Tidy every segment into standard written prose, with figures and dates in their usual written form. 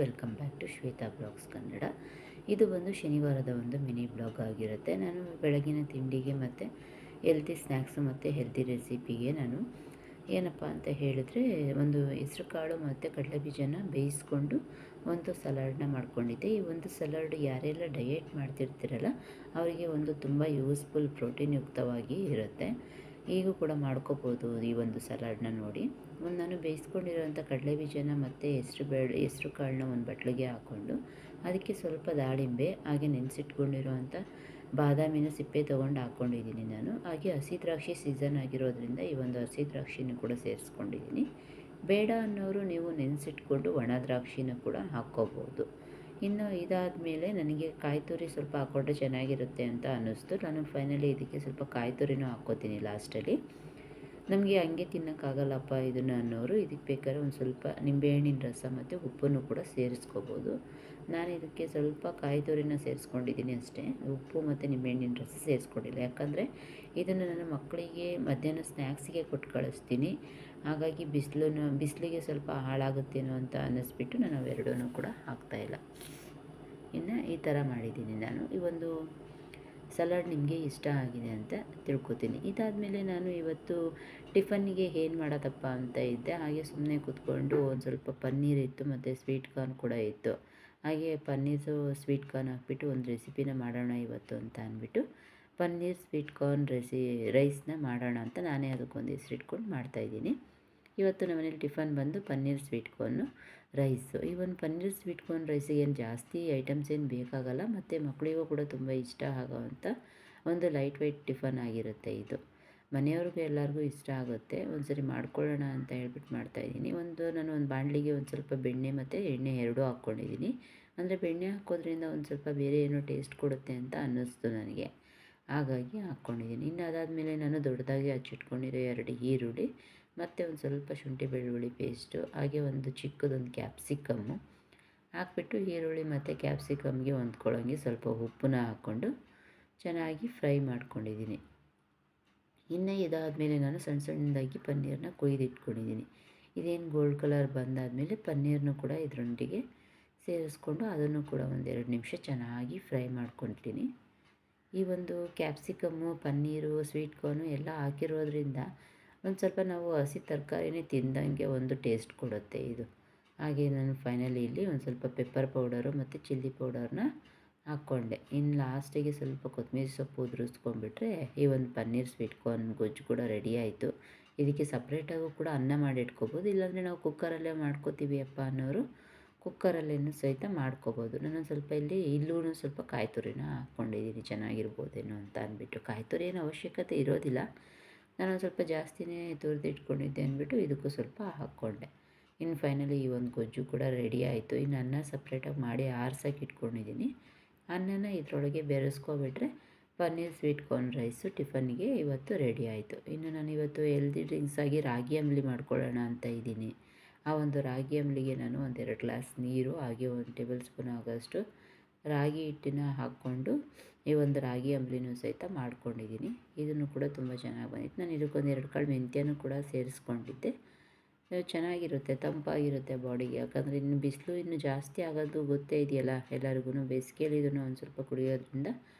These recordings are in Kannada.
Welcome back to Shweta blogs Kannada. ಇದು ಬಂದು ಶನಿವಾರದ ಒಂದು ಮಿನಿ ಬ್ಲಾಗ್ ಆಗಿರುತ್ತೆ. ನಾನು ಬೆಳಗಿನ ತಿಂಡಿಗೆ ಮತ್ತು ಹೆಲ್ತಿ ಸ್ನ್ಯಾಕ್ಸು ಮತ್ತು ಹೆಲ್ತಿ ರೆಸಿಪಿಗೆ ನಾನು ಏನಪ್ಪ ಅಂತ ಹೇಳಿದ್ರೆ ಒಂದು ಹೆಸ್ರು ಕಾಳು ಮತ್ತು ಕಡಲೆಬೀಜನ ಬೇಯಿಸ್ಕೊಂಡು ಒಂದು ಸಲಾಡ್ನ ಮಾಡ್ಕೊಂಡಿದ್ದೆ. ಈ ಒಂದು ಸಲಾಡ್ ಯಾರೆಲ್ಲ ಡಯೆಟ್ ಮಾಡ್ತಿರ್ತೀರಲ್ಲ ಅವರಿಗೆ ಒಂದು ತುಂಬ ಯೂಸ್ಫುಲ್ ಪ್ರೋಟೀನ್ ಯುಕ್ತವಾಗಿ ಇರುತ್ತೆ. ಈಗೂ ಕೂಡ ಮಾಡ್ಕೋಬೋದು ಈ ಒಂದು ಸಲಾಡ್ನ ನೋಡಿ. ನಾನು ಬೇಯಿಸ್ಕೊಂಡಿರೋಂಥ ಕಡಲೆಬೀಜನ ಮತ್ತು ಹೆಸ್ರು ಕಾಳನ್ನ ಒಂದು ಬಟ್ಲಿಗೆ ಹಾಕ್ಕೊಂಡು ಅದಕ್ಕೆ ಸ್ವಲ್ಪ ದಾಳಿಂಬೆ ಹಾಗೆ ನೆನೆಸಿಟ್ಕೊಂಡಿರೋವಂಥ ಬಾದಾಮಿನ ಸಿಪ್ಪೆ ತೊಗೊಂಡು ಹಾಕ್ಕೊಂಡಿದ್ದೀನಿ ನಾನು. ಹಾಗೆ ಹಸಿ ದ್ರಾಕ್ಷಿ ಸೀಸನ್ ಆಗಿರೋದ್ರಿಂದ ಈ ಒಂದು ಹಸಿ ದ್ರಾಕ್ಷಿನೂ ಕೂಡ ಸೇರಿಸ್ಕೊಂಡಿದ್ದೀನಿ. ಬೇಡ ಅನ್ನೋರು ನೀವು ನೆನೆಸಿಟ್ಕೊಂಡು ಒಣ ದ್ರಾಕ್ಷಿನ ಕೂಡ ಹಾಕ್ಕೋಬೋದು. ಇನ್ನು ಇದಾದ ಮೇಲೆ ನನಗೆ ಕಾಯಿ ತುರಿ ಸ್ವಲ್ಪ ಹಾಕ್ಕೊಂಡ್ರೆ ಚೆನ್ನಾಗಿರುತ್ತೆ ಅಂತ ಅನ್ನಿಸ್ತು. ನಾನು ಫೈನಲಿ ಇದಕ್ಕೆ ಸ್ವಲ್ಪ ಕಾಯಿ ತುರಿನೂ ಹಾಕ್ಕೋತೀನಿ ಲಾಸ್ಟಲ್ಲಿ. ನಮಗೆ ಹಂಗೆ ತಿನ್ನೋಕ್ಕಾಗಲ್ಲಪ್ಪ ಇದನ್ನು ಅನ್ನೋರು ಇದಕ್ಕೆ ಬೇಕಾದ್ರೆ ಒಂದು ಸ್ವಲ್ಪ ನಿಂಬೆಹಣ್ಣಿನ ರಸ ಮತ್ತು ಉಪ್ಪನ್ನು ಕೂಡ ಸೇರಿಸ್ಕೋಬೋದು. ನಾನು ಇದಕ್ಕೆ ಸ್ವಲ್ಪ ಕಾಯಿ ತುರಿನ ಸೇರಿಸ್ಕೊಂಡಿದ್ದೀನಿ ಅಷ್ಟೇ, ಉಪ್ಪು ಮತ್ತು ನಿಂಬೆಹಣ್ಣಿನ ರಸ ಸೇರಿಸ್ಕೊಂಡಿಲ್ಲ. ಯಾಕಂದರೆ ಇದನ್ನು ನನ್ನ ಮಕ್ಕಳಿಗೆ ಮಧ್ಯಾಹ್ನ ಸ್ನ್ಯಾಕ್ಸಿಗೆ ಕೊಟ್ಟು ಕಳಿಸ್ತೀನಿ. ಹಾಗಾಗಿ ಬಿಸಿಲಿಗೆ ಸ್ವಲ್ಪ ಹಾಳಾಗುತ್ತೇನೋ ಅಂತ ಅನ್ನಿಸ್ಬಿಟ್ಟು ನಾನು ಅವೆರಡೂ ಕೂಡ ಹಾಕ್ತಾಯಿಲ್ಲ. ಇನ್ನು ಈ ಥರ ಮಾಡಿದ್ದೀನಿ ನಾನು. ಈ ಒಂದು ಸಲಾಡ್ ನಿಮಗೆ ಇಷ್ಟ ಆಗಿದೆ ಅಂತ ತಿಳ್ಕೊತೀನಿ. ಇದಾದಮೇಲೆ ನಾನು ಇವತ್ತು ಟಿಫನ್ನಿಗೆ ಏನು ಮಾಡೋದಪ್ಪ ಅಂತ ಇದ್ದೆ. ಹಾಗೆ ಸುಮ್ಮನೆ ಕೂತ್ಕೊಂಡು ಒಂದು ಸ್ವಲ್ಪ ಪನ್ನೀರ್ ಇತ್ತು ಮತ್ತು ಸ್ವೀಟ್ ಕಾರ್ನ್ ಕೂಡ ಇತ್ತು. ಹಾಗೆ ಪನ್ನೀರು ಸ್ವೀಟ್ ಕಾರ್ನ್ ಹಾಕ್ಬಿಟ್ಟು ಒಂದು ರೆಸಿಪಿನ ಮಾಡೋಣ ಇವತ್ತು ಅಂತ ಅಂದ್ಬಿಟ್ಟು ಪನ್ನೀರ್ ಸ್ವೀಟ್ ಕಾರ್ನ್ ರೈಸ್ನ ಮಾಡೋಣ ಅಂತ ನಾನೇ ಅದಕ್ಕೊಂದು ಹೆಸರಿಟ್ಕೊಂಡು ಮಾಡ್ತಾಯಿದ್ದೀನಿ. ಇವತ್ತು ನಮ್ಮ ಮನೇಲಿ ಟಿಫನ್ ಬಂದು ಪನ್ನೀರ್ ಸ್ವೀಟ್ ಕಾರ್ನು ರೈಸು. ಈ ಒಂದು ಪನ್ನೀರ್ ಸ್ವೀಟ್ ಕಾರ್ನ್ ರೈಸಿಗೆ ಏನು ಜಾಸ್ತಿ ಐಟಮ್ಸ್ ಏನು ಬೇಕಾಗಲ್ಲ ಮತ್ತು ಮಕ್ಕಳಿಗೂ ಕೂಡ ತುಂಬ ಇಷ್ಟ ಆಗೋವಂಥ ಒಂದು ಲೈಟ್ ವೆಯ್ಟ್ ಟಿಫನ್ ಆಗಿರುತ್ತೆ ಇದು. ಮನೆಯವ್ರಿಗೂ ಎಲ್ಲರಿಗೂ ಇಷ್ಟ ಆಗುತ್ತೆ. ಒಂದು ಸರಿ ಮಾಡ್ಕೊಳ್ಳೋಣ ಅಂತ ಹೇಳ್ಬಿಟ್ಟು ಮಾಡ್ತಾಯಿದ್ದೀನಿ. ನಾನು ಒಂದು ಬಾಣಲಿಗೆ ಒಂದು ಸ್ವಲ್ಪ ಬೆಣ್ಣೆ ಮತ್ತು ಎಣ್ಣೆ ಎರಡೂ ಹಾಕ್ಕೊಂಡಿದ್ದೀನಿ. ಅಂದರೆ ಬೆಣ್ಣೆ ಹಾಕೋದ್ರಿಂದ ಒಂದು ಸ್ವಲ್ಪ ಬೇರೆ ಏನೋ ಟೇಸ್ಟ್ ಕೊಡುತ್ತೆ ಅಂತ ಅನ್ನಿಸ್ತು ನನಗೆ, ಹಾಗಾಗಿ ಹಾಕ್ಕೊಂಡಿದ್ದೀನಿ. ಇನ್ನು ಅದಾದಮೇಲೆ ನಾನು ದೊಡ್ಡದಾಗಿ ಹಚ್ಚಿಟ್ಕೊಂಡಿರೋ 2 ಈರುಳ್ಳಿ ಮತ್ತು ಒಂದು ಸ್ವಲ್ಪ ಶುಂಠಿ ಬೆಳ್ಳುಳ್ಳಿ ಪೇಸ್ಟು ಹಾಗೆ ಒಂದು ಚಿಕ್ಕದೊಂದು ಕ್ಯಾಪ್ಸಿಕಮ್ಮು ಹಾಕ್ಬಿಟ್ಟು ಈರುಳ್ಳಿ ಮತ್ತು ಕ್ಯಾಪ್ಸಿಕಮ್ಗೆ ಹೊಂದ್ಕೊಳ್ಳೋಂಗೆ ಸ್ವಲ್ಪ ಉಪ್ಪನ್ನ ಹಾಕ್ಕೊಂಡು ಚೆನ್ನಾಗಿ ಫ್ರೈ ಮಾಡ್ಕೊಂಡಿದ್ದೀನಿ. ಇನ್ನು ಇದಾದಮೇಲೆ ನಾನು ಸಣ್ಣ ಸಣ್ಣದಾಗಿ ಪನ್ನೀರನ್ನ ಕೊಯ್ದಿಟ್ಕೊಂಡಿದ್ದೀನಿ. ಇದೇನು ಗೋಲ್ಡ್ ಕಲರ್ ಬಂದಾದಮೇಲೆ ಪನ್ನೀರನ್ನು ಕೂಡ ಇದರೊಂದಿಗೆ ಸೇರಿಸ್ಕೊಂಡು ಅದನ್ನು ಕೂಡ ಒಂದು 2 ನಿಮಿಷ ಚೆನ್ನಾಗಿ ಫ್ರೈ ಮಾಡ್ಕೊತೀನಿ. ಈ ಒಂದು ಕ್ಯಾಪ್ಸಿಕಮ್ಮು, ಪನ್ನೀರು, ಸ್ವೀಟ್ ಕಾರ್ನು ಎಲ್ಲ ಹಾಕಿರೋದ್ರಿಂದ ಒಂದು ಸ್ವಲ್ಪ ನಾವು ಹಸಿ ತರಕಾರಿನೇ ತಿಂದಂಗೆ ಒಂದು ಟೇಸ್ಟ್ ಕೊಡುತ್ತೆ ಇದು. ಹಾಗೆ ನಾನು ಫೈನಲಿ ಇಲ್ಲಿ ಒಂದು ಸ್ವಲ್ಪ ಪೆಪ್ಪರ್ ಪೌಡರು ಮತ್ತು ಚಿಲ್ಲಿ ಪೌಡರ್ನ ಹಾಕ್ಕೊಂಡೆ. ಇನ್ನು ಲಾಸ್ಟಿಗೆ ಸ್ವಲ್ಪ ಕೊತ್ತಂಬರಿ ಸೊಪ್ಪು ಉದುರಿಸ್ಕೊಂಡ್ಬಿಟ್ರೆ ಈ ಒಂದು ಪನ್ನೀರ್ ಸ್ವೀಟ್ ಕಾರ್ನ್ ಗೊಜ್ಜು ಕೂಡ ರೆಡಿ ಆಯಿತು. ಇದಕ್ಕೆ ಸಪ್ರೇಟಾಗೂ ಕೂಡ ಅನ್ನ ಮಾಡಿಟ್ಕೋಬೋದು. ಇಲ್ಲಾಂದರೆ ನಾವು ಕುಕ್ಕರಲ್ಲೇ ಮಾಡ್ಕೋತೀವಿ ಅಪ್ಪ ಅನ್ನೋರು ಕುಕ್ಕರಲ್ಲೇನು ಸಹಿತ ಮಾಡ್ಕೋಬೋದು. ನಾನು ಸ್ವಲ್ಪ ಇಲ್ಲೂ ಸ್ವಲ್ಪ ಕಾಯಿ ತುರಿನ ಹಾಕ್ಕೊಂಡಿದ್ದೀನಿ, ಚೆನ್ನಾಗಿರ್ಬೋದೇನೋ ಅಂತ ಅಂದ್ಬಿಟ್ಟು. ಕಾಯಿ ತುರಿ ಏನು ಅವಶ್ಯಕತೆ ಇರೋದಿಲ್ಲ, ನಾನೊಂದು ಸ್ವಲ್ಪ ಜಾಸ್ತಿನೇ ತುರಿದಿಟ್ಕೊಂಡಿದ್ದೆ ಅಂದ್ಬಿಟ್ಟು ಇದಕ್ಕೂ ಸ್ವಲ್ಪ ಹಾಕ್ಕೊಂಡೆ. ಇನ್ನು ಫೈನಲಿ ಈ ಒಂದು ಗೊಜ್ಜು ಕೂಡ ರೆಡಿ ಆಯಿತು. ಇನ್ನು ಅನ್ನ ಸಪ್ರೇಟಾಗಿ ಮಾಡಿ ಆರ್ಸೋಕೆ ಇಟ್ಕೊಂಡಿದ್ದೀನಿ. ಅನ್ನನ ಇದರೊಳಗೆ ಬೆರೆಸ್ಕೊಬಿಟ್ರೆ ಪನ್ನೀರ್ ಸ್ವೀಟ್ ಕಾರ್ನ್ ರೈಸು ಟಿಫನ್ನಿಗೆ ಇವತ್ತು ರೆಡಿ ಆಯಿತು. ಇನ್ನು ನಾನು ಇವತ್ತು ಹೆಲ್ದಿ ಡ್ರಿಂಕ್ಸ್ ಆಗಿ ರಾಗಿ ಅಂಬಲಿ ಮಾಡ್ಕೊಳ್ಳೋಣ ಅಂತ ಇದ್ದೀನಿ. ಆ ಒಂದು ರಾಗಿ ಅಂಬಲಿಗೆ ನಾನು ಒಂದು 2 ಗ್ಲಾಸ್ ನೀರು ಹಾಗೆ 1 ಟೇಬಲ್ ಸ್ಪೂನ್ ಆಗೋಷ್ಟು ರಾಗಿ ಹಿಟ್ಟನ್ನ ಹಾಕ್ಕೊಂಡು ಈ ಒಂದು ರಾಗಿ ಅಂಬಲಿನೂ ಸಹಿತ ಮಾಡ್ಕೊಂಡಿದ್ದೀನಿ. ಇದನ್ನು ಕೂಡ ತುಂಬ ಚೆನ್ನಾಗಿ ಬಂದಿತ್ತು. ನಾನು ಇದಕ್ಕೊಂದು 2 ಕಾಳು ಮೆಂತ್ಯನೂ ಕೂಡ ಸೇರಿಸ್ಕೊಂಡಿದ್ದೆ. ಚೆನ್ನಾಗಿರುತ್ತೆ, ತಂಪಾಗಿರುತ್ತೆ ಬಾಡಿಗೆ. ಯಾಕಂದರೆ ಇನ್ನು ಬಿಸಿಲು ಇನ್ನು ಜಾಸ್ತಿ ಆಗೋದು ಗೊತ್ತೇ ಇದೆಯಲ್ಲ ಎಲ್ಲರಿಗೂ. ಬೇಸಿಗೆಯಲ್ಲಿ ಇದನ್ನು ಒಂದು ಸ್ವಲ್ಪ ಕುಡಿಯೋದ್ರಿಂದ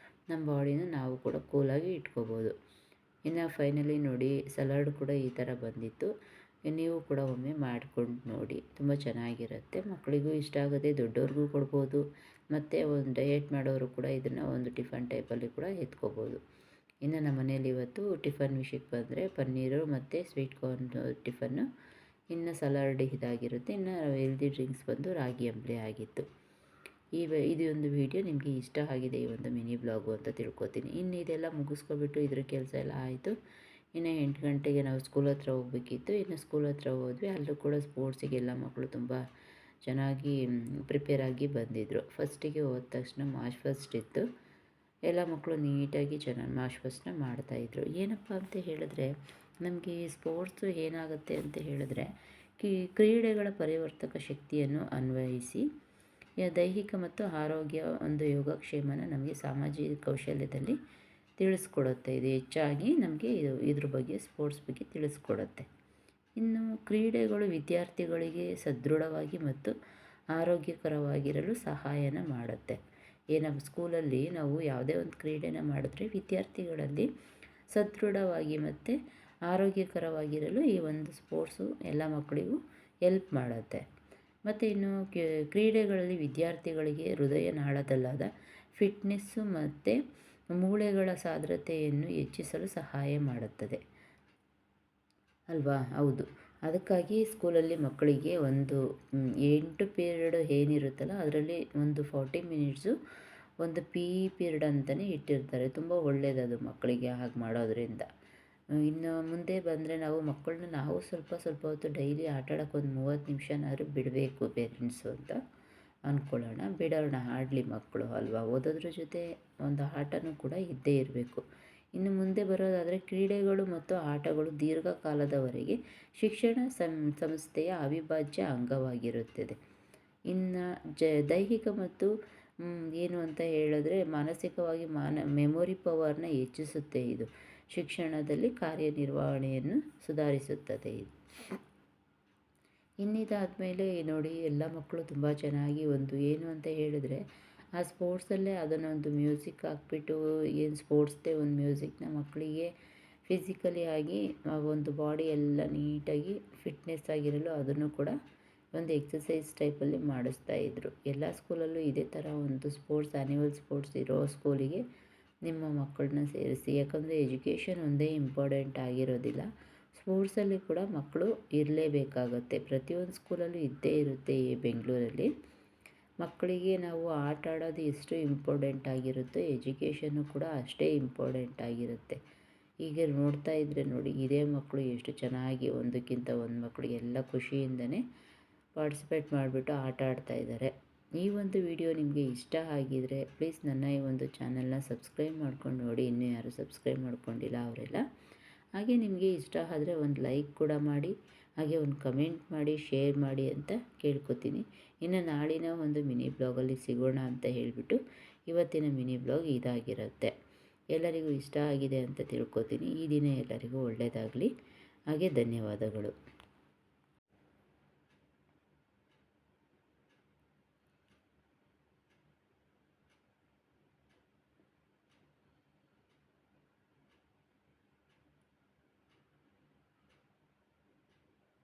ನಮ್ಮ ಬಾಡಿನ ನಾವು ಕೂಡ ಕೂಲಾಗಿ ಇಟ್ಕೋಬೋದು. ಇನ್ನು ಫೈನಲಿ ನೋಡಿ ಸಲಾಡ್ ಕೂಡ ಈ ಥರ ಬಂದಿತ್ತು. ನೀವು ಕೂಡ ಒಮ್ಮೆ ಮಾಡ್ಕೊಂಡು ನೋಡಿ, ತುಂಬ ಚೆನ್ನಾಗಿರುತ್ತೆ. ಮಕ್ಕಳಿಗೂ ಇಷ್ಟ ಆಗುತ್ತೆ, ದೊಡ್ಡವ್ರಿಗೂ ಕೊಡ್ಬೋದು ಮತ್ತು ಒಂದು ಡಯೆಟ್ ಮಾಡೋರು ಕೂಡ ಇದನ್ನು ಒಂದು ಟಿಫನ್ ಟೈಪಲ್ಲಿ ಕೂಡ ಎತ್ಕೋಬೋದು. ಇನ್ನು ನಮ್ಮ ಮನೇಲಿ ಇವತ್ತು ಟಿಫನ್ ವಿಷಯಕ್ಕೆ ಬಂದರೆ ಪನ್ನೀರು ಮತ್ತು ಸ್ವೀಟ್ ಕಾರ್ನ್ ಟಿಫನ್ನು, ಇನ್ನು ಸಲಾಡ್ ಇದಾಗಿರುತ್ತೆ. ಇನ್ನು ಹೆಲ್ದಿ ಡ್ರಿಂಕ್ಸ್ ಬಂದು ರಾಗಿ ಅಂಬಲಿ ಆಗಿತ್ತು. ಇದು ಒಂದು ವಿಡಿಯೋ ನಿಮಗೆ ಇಷ್ಟ ಆಗಿದೆ, ಈ ಒಂದು ಮಿನಿ ಬ್ಲಾಗು ಅಂತ ತಿಳ್ಕೊತೀನಿ. ಇನ್ನು ಇದೆಲ್ಲ ಮುಗಿಸ್ಕೊಬಿಟ್ಟು ಇದ್ರ ಕೆಲಸ ಎಲ್ಲ ಆಯಿತು. ಇನ್ನು 8 ಗಂಟೆಗೆ ನಾವು ಸ್ಕೂಲ್ ಹತ್ರ ಹೋಗಬೇಕಿತ್ತು. ಇನ್ನು ಸ್ಕೂಲ್ ಹತ್ರ ಹೋದ್ವಿ. ಅಲ್ಲೂ ಕೂಡ ಸ್ಪೋರ್ಟ್ಸಿಗೆ ಎಲ್ಲ ಮಕ್ಕಳು ತುಂಬ ಚೆನ್ನಾಗಿ ಪ್ರಿಪೇರ್ ಆಗಿ ಬಂದಿದ್ದರು. ಫಸ್ಟಿಗೆ ಹೋದ ತಕ್ಷಣ ಮಾರ್ಚ್ ಫಸ್ಟ್ ಇತ್ತು. ಎಲ್ಲ ಮಕ್ಕಳು ನೀಟಾಗಿ ಚೆನ್ನಾಗಿ ಮಾರ್ಚ್ ಫಸ್ಟ್ನ ಮಾಡ್ತಾಯಿದ್ರು. ಏನಪ್ಪ ಅಂತ ಹೇಳಿದ್ರೆ ನಮಗೆ ಸ್ಪೋರ್ಟ್ಸು ಏನಾಗುತ್ತೆ ಅಂತ ಹೇಳಿದ್ರೆ ಕ್ರೀಡೆಗಳ ಪರಿವರ್ತಕ ಶಕ್ತಿಯನ್ನು ಅನ್ವಯಿಸಿ ದೈಹಿಕ ಮತ್ತು ಆರೋಗ್ಯ ಒಂದು ಯೋಗಕ್ಷೇಮನ ನಮಗೆ ಸಾಮಾಜಿಕ ಕೌಶಲ್ಯದಲ್ಲಿ ತಿಳಿಸ್ಕೊಡುತ್ತೆ. ಇದು ಹೆಚ್ಚಾಗಿ ನಮಗೆ ಇದ್ರ ಬಗ್ಗೆ ಸ್ಪೋರ್ಟ್ಸ್ ಬಗ್ಗೆ ತಿಳಿಸ್ಕೊಡುತ್ತೆ. ಇನ್ನು ಕ್ರೀಡೆಗಳು ವಿದ್ಯಾರ್ಥಿಗಳಿಗೆ ಸದೃಢವಾಗಿ ಮತ್ತು ಆರೋಗ್ಯಕರವಾಗಿರಲು ಸಹಾಯನ ಮಾಡುತ್ತೆ. ನಮ್ಮ ಸ್ಕೂಲಲ್ಲಿ ನಾವು ಯಾವುದೇ ಒಂದು ಕ್ರೀಡೆನ ಮಾಡಿದ್ರೆ ವಿದ್ಯಾರ್ಥಿಗಳಲ್ಲಿ ಸದೃಢವಾಗಿ ಮತ್ತು ಆರೋಗ್ಯಕರವಾಗಿರಲು ಈ ಒಂದು ಸ್ಪೋರ್ಟ್ಸು ಎಲ್ಲ ಮಕ್ಕಳಿಗೂ ಎಲ್ಪ್ ಮಾಡುತ್ತೆ. ಮತ್ತು ಇನ್ನು ಕ್ರೀಡೆಗಳಲ್ಲಿ ವಿದ್ಯಾರ್ಥಿಗಳಿಗೆ ಹೃದಯ ನಾಳದಲ್ಲಾದ ಫಿಟ್ನೆಸ್ಸು ಮತ್ತು ಮೂಳೆಗಳ ಸಾಂದ್ರತೆಯನ್ನು ಹೆಚ್ಚಿಸಲು ಸಹಾಯ ಮಾಡುತ್ತದೆ ಅಲ್ವಾ? ಹೌದು. ಅದಕ್ಕಾಗಿ ಸ್ಕೂಲಲ್ಲಿ ಮಕ್ಕಳಿಗೆ ಒಂದು 8 ಪೀರಿಯಡ್ ಏನಿರುತ್ತಲ್ಲ ಅದರಲ್ಲಿ ಒಂದು 40 ಮಿನಿಟ್ಸು ಒಂದು PE ಪೀರಿಯಡ್ ಅಂತಲೇ ಇಟ್ಟಿರ್ತಾರೆ. ತುಂಬ ಒಳ್ಳೆಯದದು ಮಕ್ಕಳಿಗೆ ಹಾಗೆ ಮಾಡೋದರಿಂದ. ಇನ್ನು ಮುಂದೆ ಬಂದರೆ ನಾವು ಸ್ವಲ್ಪ ಹೊತ್ತು ಡೈಲಿ ಆಟಾಡೋಕ್ಕೆ ಒಂದು 30 ನಿಮಿಷನಾದ್ರೂ ಬಿಡಬೇಕು ಪೇರೆಂಟ್ಸು ಅಂತ ಅಂದ್ಕೊಳ್ಳೋಣ. ಬಿಡೋಣ, ಆಡಲಿ ಮಕ್ಕಳು ಅಲ್ವಾ? ಓದೋದ್ರ ಜೊತೆ ಒಂದು ಆಟನೂ ಕೂಡ ಇದ್ದೇ ಇರಬೇಕು. ಇನ್ನು ಮುಂದೆ ಬರೋದಾದರೆ ಕ್ರೀಡೆಗಳು ಮತ್ತು ಆಟಗಳು ದೀರ್ಘಕಾಲದವರೆಗೆ ಶಿಕ್ಷಣ ಸಂಸ್ಥೆಯ ಅವಿಭಾಜ್ಯ ಅಂಗವಾಗಿರುತ್ತದೆ. ಇನ್ನು ದೈಹಿಕ ಮತ್ತು ಏನು ಅಂತ ಹೇಳಿದ್ರೆ ಮಾನಸಿಕವಾಗಿ ಮೆಮೊರಿ ಪವರ್ನ ಹೆಚ್ಚಿಸುತ್ತೆ. ಇದು ಶಿಕ್ಷಣದಲ್ಲಿ ಕಾರ್ಯನಿರ್ವಹಣೆಯನ್ನು ಸುಧಾರಿಸುತ್ತದೆ. ಇದು ಇನ್ನಿದಾದಮೇಲೆ ನೋಡಿ, ಎಲ್ಲ ಮಕ್ಕಳು ತುಂಬ ಚೆನ್ನಾಗಿ ಒಂದು ಏನು ಅಂತ ಹೇಳಿದ್ರೆ ಆ ಸ್ಪೋರ್ಟ್ಸಲ್ಲೇ ಅದನ್ನೊಂದು ಮ್ಯೂಸಿಕ್ ಹಾಕ್ಬಿಟ್ಟು ಏನು ಸ್ಪೋರ್ಟ್ಸ್ದೇ ಒಂದು ಮ್ಯೂಸಿಕ್ನ ಮಕ್ಕಳಿಗೆ ಫಿಸಿಕಲಿ ಆಗಿ ಒಂದು ಬಾಡಿ ಎಲ್ಲ ನೀಟಾಗಿ ಫಿಟ್ನೆಸ್ ಆಗಿರಲು ಅದನ್ನು ಕೂಡ ಒಂದು ಎಕ್ಸಸೈಸ್ ಟೈಪಲ್ಲಿ ಮಾಡಿಸ್ತಾಯಿದ್ರು. ಎಲ್ಲ ಸ್ಕೂಲಲ್ಲೂ ಇದೇ ಥರ ಒಂದು ಸ್ಪೋರ್ಟ್ಸ್ ಆ್ಯನ್ಯುವಲ್ ಸ್ಪೋರ್ಟ್ಸ್ ಇರೋ ಸ್ಕೂಲಿಗೆ ನಿಮ್ಮ ಮಕ್ಕಳನ್ನ ಸೇರಿಸಿ. ಯಾಕಂದರೆ ಎಜುಕೇಷನ್ ಒಂದೇ ಇಂಪಾರ್ಟೆಂಟ್ ಆಗಿರೋದಿಲ್ಲ, ಸ್ಪೋರ್ಟ್ಸಲ್ಲಿ ಕೂಡ ಮಕ್ಕಳು ಇರಲೇಬೇಕಾಗತ್ತೆ. ಪ್ರತಿಯೊಂದು ಸ್ಕೂಲಲ್ಲೂ ಇದ್ದೇ ಇರುತ್ತೆ. ಈ ಬೆಂಗಳೂರಲ್ಲಿ ಮಕ್ಕಳಿಗೆ ನಾವು ಆಟ ಆಡೋದು ಎಷ್ಟು ಇಂಪಾರ್ಟೆಂಟ್ ಆಗಿರುತ್ತೋ ಎಜುಕೇಷನ್ನು ಕೂಡ ಅಷ್ಟೇ ಇಂಪಾರ್ಟೆಂಟ್ ಆಗಿರುತ್ತೆ. ಈಗ ನೋಡ್ತಾ ಇದ್ದರೆ ನೋಡಿ, ಇದೇ ಮಕ್ಕಳು ಎಷ್ಟು ಚೆನ್ನಾಗಿ ಒಂದಕ್ಕಿಂತ ಒಂದು ಮಕ್ಕಳು ಎಲ್ಲ ಖುಷಿಯಿಂದನೇ ಪಾರ್ಟಿಸಿಪೇಟ್ ಮಾಡಿಬಿಟ್ಟು ಆಟ ಆಡ್ತಾಯಿದ್ದಾರೆ. ಈ ಒಂದು ವಿಡಿಯೋ ನಿಮಗೆ ಇಷ್ಟ ಆಗಿದರೆ ಪ್ಲೀಸ್ ನನ್ನ ಈ ಒಂದು ಚಾನಲ್ನ ಸಬ್ಸ್ಕ್ರೈಬ್ ಮಾಡ್ಕೊಂಡು ನೋಡಿ. ಇನ್ನೂ ಯಾರು ಸಬ್ಸ್ಕ್ರೈಬ್ ಮಾಡ್ಕೊಂಡಿಲ್ಲ ಅವರೆಲ್ಲ. ಹಾಗೆ ನಿಮಗೆ ಇಷ್ಟ ಆದರೆ ಒಂದು ಲೈಕ್ ಕೂಡ ಮಾಡಿ, ಹಾಗೆ ಒಂದು ಕಮೆಂಟ್ ಮಾಡಿ, ಶೇರ್ ಮಾಡಿ ಅಂತ ಕೇಳ್ಕೊತೀನಿ. ಇನ್ನು ನಾಳಿನ ಒಂದು ಮಿನಿ ಬ್ಲಾಗಲ್ಲಿ ಸಿಗೋಣ ಅಂತ ಹೇಳಿಬಿಟ್ಟು ಇವತ್ತಿನ ಮಿನಿ ಬ್ಲಾಗ್ ಇದಾಗಿರುತ್ತೆ. ಎಲ್ಲರಿಗೂ ಇಷ್ಟ ಆಗಿದೆ ಅಂತ ತಿಳ್ಕೊತೀನಿ. ಈ ದಿನ ಎಲ್ಲರಿಗೂ ಒಳ್ಳೆಯದಾಗಲಿ. ಹಾಗೆ ಧನ್ಯವಾದಗಳು.